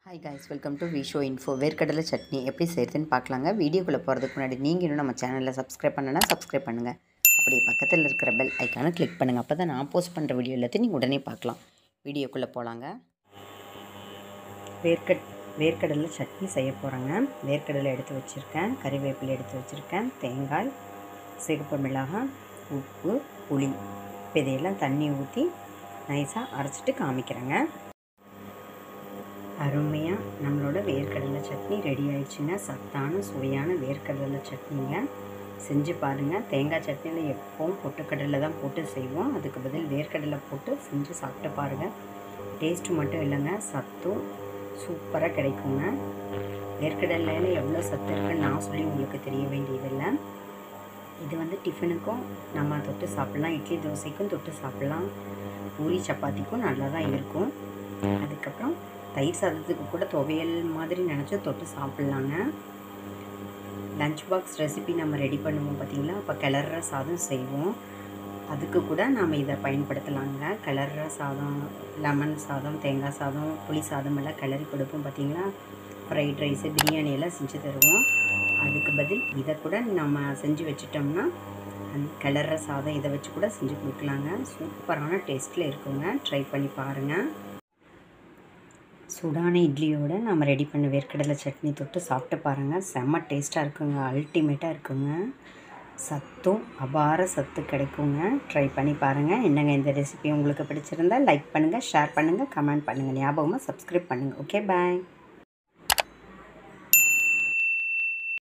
Hi guys, welcome to விஷோ info. வேர்க்கடலை சட்னி எப்படி செய்கிறதுன்னு பார்க்கலாங்க. வீடியோக்குள்ளே போகிறதுக்கு முன்னாடி நீங்கள் இன்னும் நம்ம சேனலில் சப்ஸ்கிரைப் பண்ணனா சப்ஸ்கிரைப் பண்ணுங்கள். அப்படியே பக்கத்தில் இருக்கிற பெல் ஐக்கானை கிளிக் பண்ணுங்கள். அப்போ தான் நான் போஸ்ட் பண்ணுற வீடியோ எல்லாத்தையும் நீங்கள் உடனே பார்க்கலாம். வீடியோக்குள்ளே போகலாங்க. வேர்க்கடலை சட்னி செய்ய போகிறேங்க. வேர்க்கடலை எடுத்து வச்சுருக்கேன், கறிவேப்பிலை எடுத்து வச்சுருக்கேன், தேங்காய், சிகப்பு மிளகாய், உப்பு, புளி. இப்போ இதையெல்லாம் தண்ணி ஊற்றி நைஸாக அரைச்சிட்டு காமிக்கிறேங்க. அருமையாக நம்மளோட வேர்க்கடலை சட்னி ரெடி ஆயிடுச்சுங்க. சத்தான சுவையான வேர்க்கடலை சட்னிங்க. செஞ்சு பாருங்கள். தேங்காய் சட்னியில் எப்போவும் பொட்டுக்கடலை தான் போட்டு செய்வோம். அதுக்கு பதில் வேர்க்கடலை போட்டு செஞ்சு சாப்பிட்டு பாருங்கள். டேஸ்ட்டு மட்டும் இல்லைங்க, சத்தும் சூப்பராக கிடைக்குங்க. வேர்க்கடலையில் எவ்வளோ சத்து இருக்குன்னு நான் சொல்லி உங்களுக்கு தெரிய வேண்டியதில்லை. இது டிஃபனுக்கும் நம்ம தொட்டு சாப்பிட்லாம், இட்லி தோசைக்கும் தொட்டு சாப்பிட்லாம், பூரி சப்பாத்திக்கும் நல்லா தான் இருக்கும். அதுக்கப்புறம் தயிர் சாதத்துக்கு கூட துவையல் மாதிரி நினச்சி தொட்டு சாப்பிட்லாங்க. லஞ்ச் பாக்ஸ் ரெசிபி நம்ம ரெடி பண்ணுவோம் பார்த்திங்களா, அப்போ கிளற சாதம் செய்வோம். அதுக்கு கூட நாம் இதை பயன்படுத்தலாங்க. கிளற சாதம், லெமன் சாதம், தேங்காய் சாதம், புளி சாதம் எல்லாம் கிளறி கொடுப்போம் பார்த்திங்களா. ஃப்ரைட் ரைஸு, பிரியாணி எல்லாம் செஞ்சு தருவோம். அதுக்கு பதில் இதை கூட நம்ம செஞ்சு வச்சிட்டோம்னா அந்த கிளற சாதம் இதை வச்சு கூட செஞ்சு கொடுக்கலாங்க. சூப்பரான டேஸ்ட்டில் இருக்குங்க. ட்ரை பண்ணி பாருங்கள். சூடான இட்லியோடு நம்ம ரெடி பண்ண வேர்க்கடலை சட்னி தொட்டு சாப்பிட்டு பாருங்கள். செம்ம டேஸ்ட்டாக இருக்குங்க, அல்டிமேட்டாக இருக்குங்க. சத்தும் அபார சத்து கிடைக்குங்க. ட்ரை பண்ணி பாருங்கள். என்னங்க இந்த ரெசிபி உங்களுக்கு பிடிச்சிருந்தால் லைக் பண்ணுங்கள், ஷேர் பண்ணுங்கள், கமெண்ட் பண்ணுங்கள். ஞாபகமாக சப்ஸ்கிரைப் பண்ணுங்கள். ஓகே, பாய்.